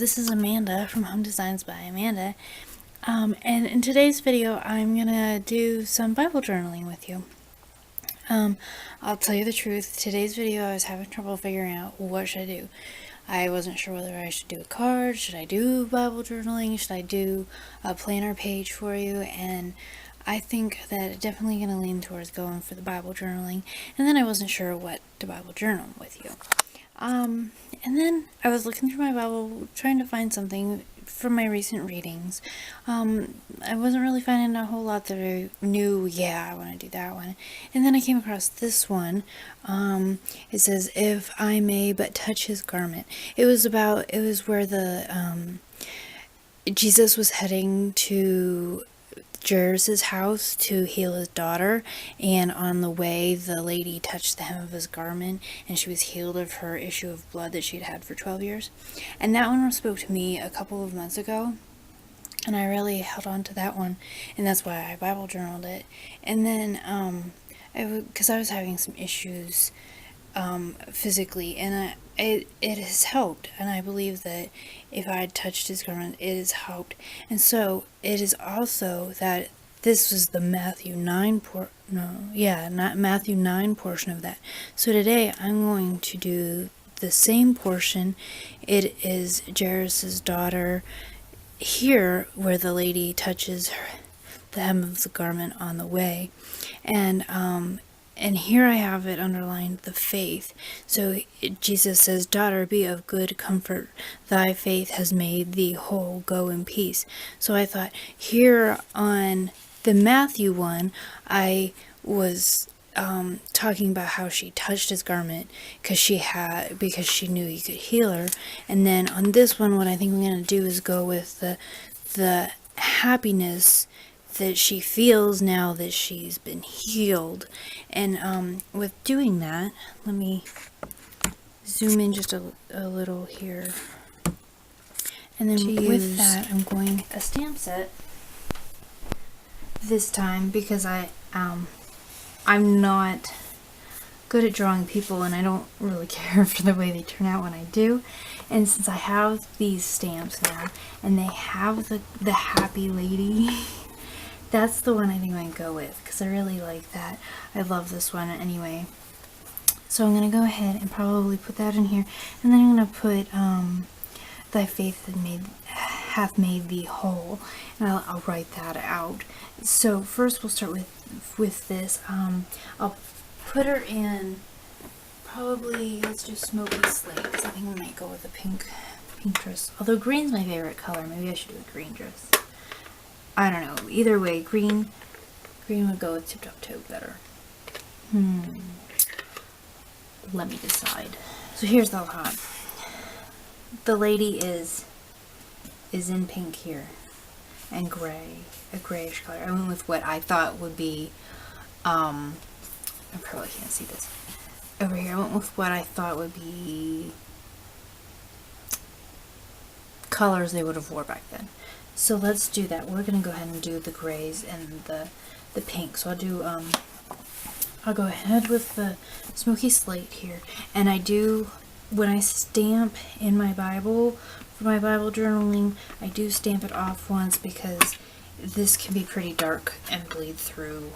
this is Amanda from Home Designs by Amanda, and in today's video I'm gonna do some Bible journaling with you. I'll tell you the truth, today's video I was having trouble figuring out what should I do. I wasn't sure whether I should do a card, should I do Bible journaling, should I do a planner page for you, and I think that definitely going to lean towards going for the Bible journaling, and then I wasn't sure what to Bible journal with you. And then I was looking through my Bible, trying to find something from my recent readings. I wasn't really finding a whole lot that I knew, I want to do that one. And then I came across this one. It says, "If I may but touch his garment." It was where Jesus was heading to Jairus' house to heal his daughter, and on the way the lady touched the hem of his garment and she was healed of her issue of blood that she'd had for 12 years. And that one spoke to me a couple of months ago, and I really held on to that one, and that's why I Bible journaled it. And then because I was having some issues physically, and it has helped, and I believe that if I had touched his garment, it has helped. And so it is also that this was the Matthew 9 portion of that. So today I'm going to do the same portion. It is Jairus' daughter here, where the lady touches the hem of the garment on the way, and here I have it underlined, the faith. So Jesus says, "Daughter, be of good comfort. Thy faith has made thee whole. Go in peace." So I thought, here on the Matthew one, I was talking about how she touched his garment because she knew he could heal her. And then on this one, what I think we're going to do is go with the happiness that she feels now that she's been healed. And with doing that, let me zoom in just a little here. And then with that, I'm going a stamp set this time, because I'm not good at drawing people, and I don't really care for the way they turn out when I do. And since I have these stamps now, and they have the happy lady, that's the one I think I'm going to go with, because I really like that. I love this one anyway. So I'm going to go ahead and probably put that in here. And then I'm going to put "Thy faith hath made thee whole." And I'll write that out. So first we'll start with this. I'll put her in, probably, let's do smoky slate, because I think I might go with a pink dress. Although green's my favorite color. Maybe I should do a green dress. I don't know. Either way, green would go with Tip Top Toe better. Let me decide. So here's the lot. The lady is in pink here, and gray, a grayish color. I went with what I thought would be, I probably can't see this over here. I went with what I thought would be colors they would have wore back then. So let's do that. We're going to go ahead and do the grays and the pink. So I'll go ahead with the smoky slate here. And I do, when I stamp in my Bible, for my Bible journaling, I do stamp it off once, because this can be pretty dark and bleed through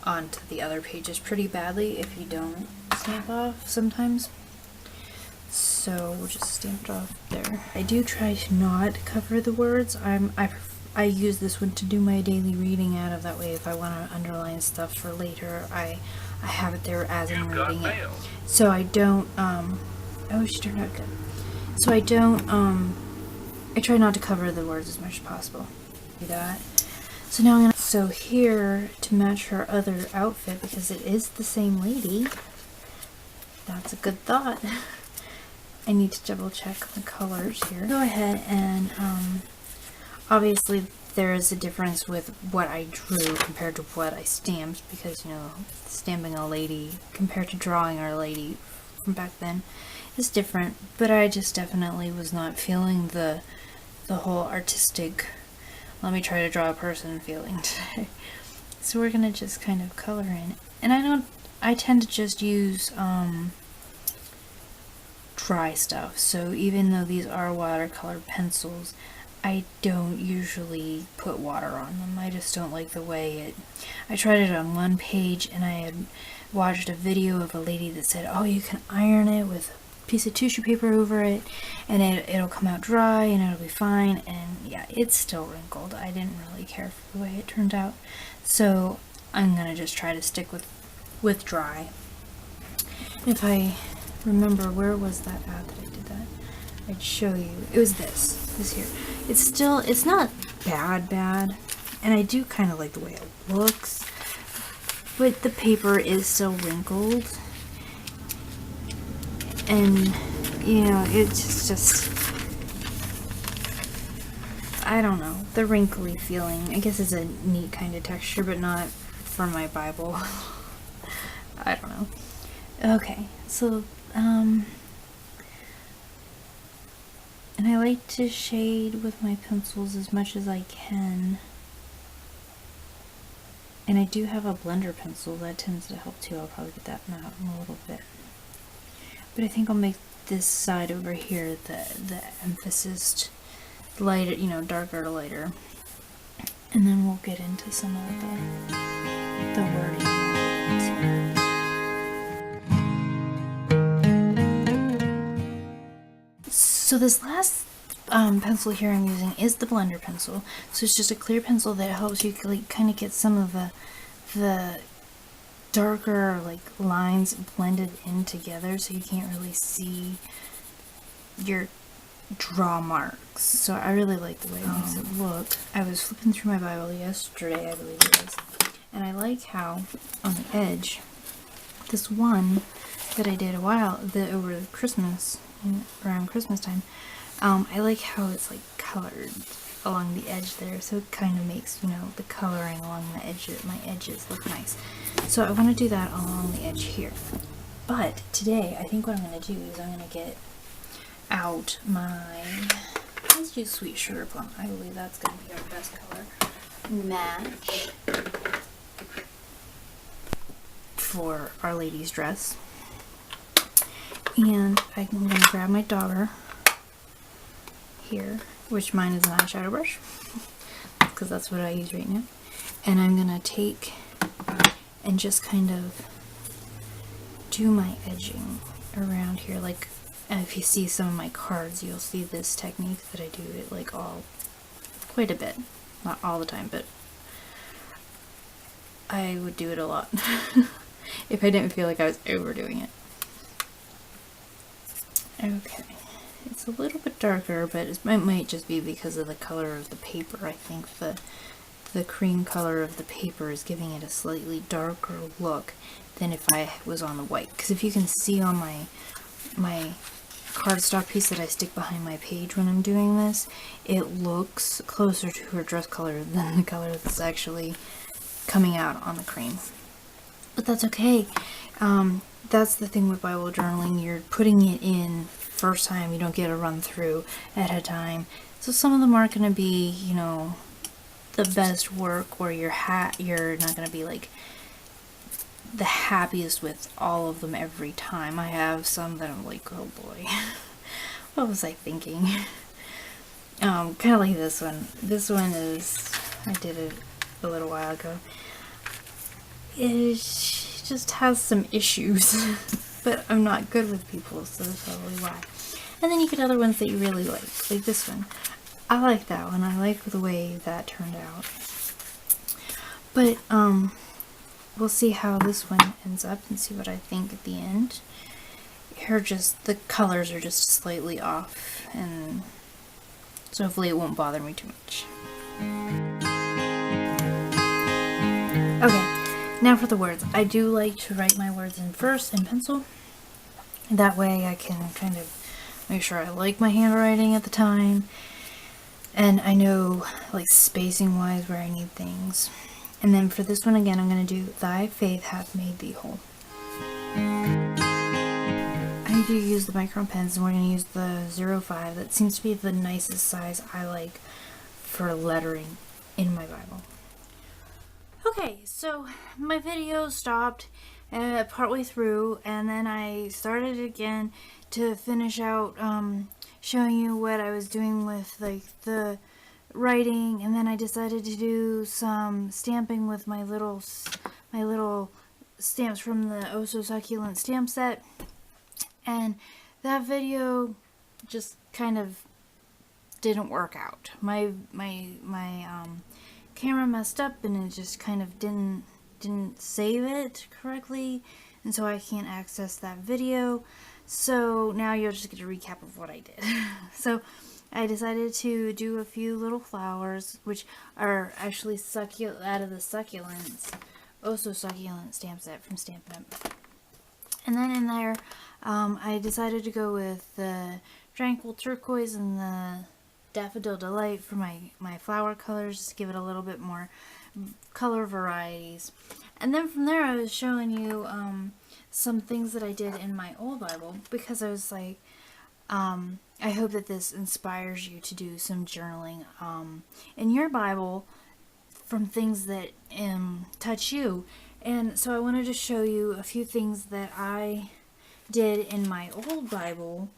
onto the other pages pretty badly if you don't stamp off sometimes. So we'll just stamp it off there. I do try to not cover the words. I use this one to do my daily reading out of. That way, if I want to underline stuff for later, I have it there as I'm reading it. So I don't, oh, she turned out good. So I don't, I try not to cover the words as much as possible. Do that. So now so here, to match her other outfit, because it is the same lady, that's a good thought. I need to double check the colors here. Go ahead and, obviously there is a difference with what I drew compared to what I stamped, because, stamping a lady compared to drawing a lady from back then is different. But I just definitely was not feeling the whole artistic, let me try to draw a person feeling today. So we're gonna just kind of color in. And I tend to just use dry stuff. So even though these are watercolor pencils, I don't usually put water on them. I just don't like the way it... I tried it on one page, and I had watched a video of a lady that said, oh, you can iron it with a piece of tissue paper over it, and it'll come out dry, and it'll be fine. And yeah, it's still wrinkled. I didn't really care for the way it turned out. So I'm going to just try to stick with dry. If I remember, where was that at that I did that? I'd show you. It was this here. It's not bad, and I do kind of like the way it looks, but the paper is still wrinkled, and you know, it's just I don't know, the wrinkly feeling. I guess it's a neat kind of texture, but not for my Bible. I don't know. Okay, so and I like to shade with my pencils as much as I can. And I do have a blender pencil that tends to help too. I'll probably get that out in a little bit. But I think I'll make this side over here the emphasis lighter, you know, darker to lighter. And then we'll get into some of the wording. So this last pencil here I'm using is the blender pencil. So it's just a clear pencil that helps you like kind of get some of the darker like lines blended in together, so you can't really see your draw marks. So I really like the way it makes it look. I was flipping through my Bible yesterday, I believe it was, and I like how on the edge, this one that I did over Christmas, around Christmas time, I like how it's like colored along the edge there, so it kind of makes, you know, the coloring along the edge, my edges look nice. So I want to do that along the edge here. But today, I think what I'm going to do is I'm going to get out let's use Sweet Sugar Plum. I believe that's going to be our best color match for Our Lady's dress. And I'm going to grab my dauber here, which mine is an eyeshadow brush, because that's what I use right now. And I'm going to take and just kind of do my edging around here. Like, if you see some of my cards, you'll see this technique that I do it like quite a bit. Not all the time, but I would do it a lot if I didn't feel like I was overdoing it. Okay, it's a little bit darker, but it might just be because of the color of the paper. I think the cream color of the paper is giving it a slightly darker look than if I was on the white. Because if you can see on my cardstock piece that I stick behind my page when I'm doing this, it looks closer to her dress color than the color that's actually coming out on the cream. But that's okay. That's the thing with Bible journaling. You're putting it in first time. You don't get a run through at a time. So some of them aren't going to be, you know, the best work, or you're not going to be like the happiest with all of them every time. I have some that I'm like, oh boy, what was I thinking? Kind of like this one. This one is, I did it a little while ago. It just has some issues, but I'm not good with people, so that's probably why. And then you get other ones that you really like this one. I like that one. I like the way that turned out. But we'll see how this one ends up and see what I think at the end. The colors are just slightly off, and so hopefully it won't bother me too much. Okay. Now for the words. I do like to write my words in first in pencil. That way I can kind of make sure I like my handwriting at the time. And I know, like, spacing wise where I need things. And then for this one again, I'm going to do Thy Faith Hath Made Thee Whole. I do use the micron pens, and we're going to use the 05. That seems to be the nicest size I like for lettering in my Bible. Okay, so my video stopped partway through, and then I started again to finish out showing you what I was doing with like the writing, and then I decided to do some stamping with my little stamps from the Oh So Succulent stamp set, and that video just kind of didn't work out. My camera messed up, and it just kind of didn't save it correctly, and so I can't access that video. So now you'll just get a recap of what I did. So I decided to do a few little flowers, which are actually out of the Succulents, Oh So Succulent stamp set from Stampin' Up. And then in there, I decided to go with the Tranquil Turquoise and the Daffodil Delight for my flower colors, just to give it a little bit more color varieties. And then from there, I was showing you some things that I did in my old Bible, because I was like, I hope that this inspires you to do some journaling in your Bible from things that touch you. And so I wanted to show you a few things that I did in my old Bible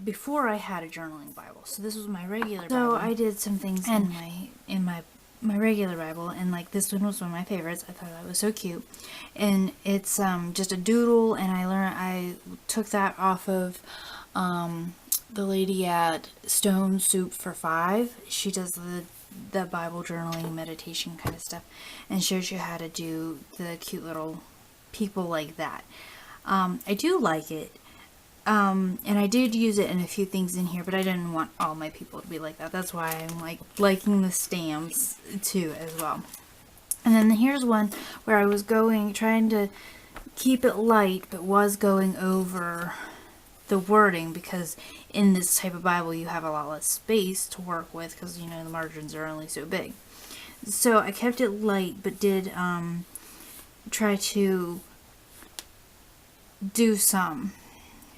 before I had a journaling Bible. So this was my regular Bible. So I did some things in my regular Bible, and like this one was one of my favorites. I thought that was so cute, and it's just a doodle, and I took that off of the lady at Stone Soup for Five. She does the Bible journaling meditation kind of stuff, and shows you how to do the cute little people like that. I do like it. And I did use it in a few things in here, but I didn't want all my people to be like that. That's why I'm like liking the stamps too as well. And then here's one where I was trying to keep it light, but was going over the wording, because in this type of Bible you have a lot less space to work with, because you know the margins are only so big. So I kept it light, but did try to do some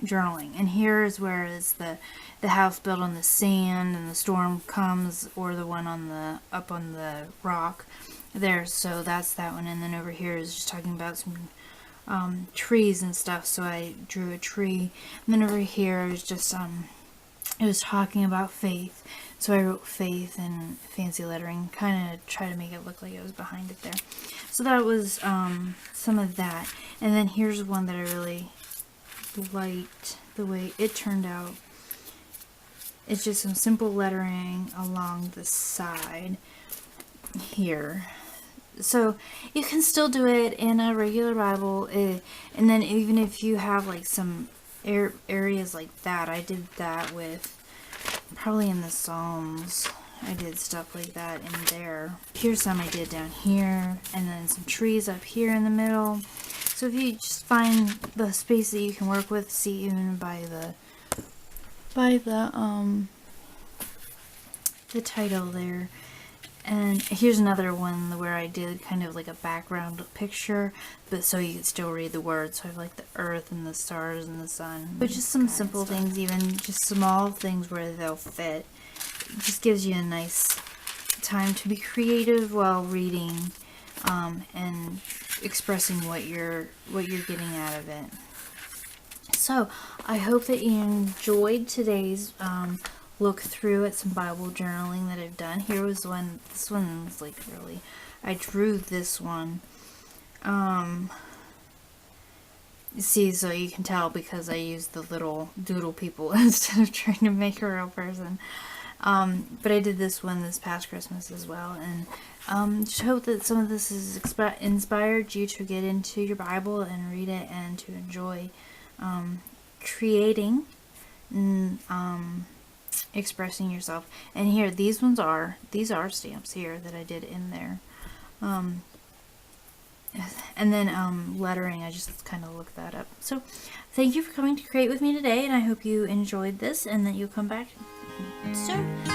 journaling. And here is where it's the house built on the sand and the storm comes, or the one up on the rock there. So that's that one. And then over here is just talking about some trees and stuff, so I drew a tree. And then over here I was just it was talking about faith, so I wrote faith in fancy lettering, kind of try to make it look like it was behind it there. So that was some of that. And then here's one that I really liked the way it turned out. It's just some simple lettering along the side here. So you can still do it in a regular Bible, and then even if you have like some areas like that, I did that with probably in the Psalms. I did stuff like that in there. Here's some I did down here, and then some trees up here in the middle. So if you just find the space that you can work with, see even by the title there. And here's another one where I did kind of like a background picture, but so you could still read the words. So I have like the earth and the stars and the sun. But just some simple things, even just small things where they'll fit. It just gives you a nice time to be creative while reading and expressing what you're getting out of it. So I hope that you enjoyed today's look through at some Bible journaling that I've done. Here was one. This one was like really, I drew this one. See, so you can tell because I used the little doodle people instead of trying to make a real person. But I did this one this past Christmas as well, and just hope that some of this has inspired you to get into your Bible and read it, and to enjoy creating and expressing yourself. And here, these are stamps here that I did in there. And then lettering, I just kind of looked that up. So thank you for coming to create with me today, and I hope you enjoyed this and that you'll come back soon.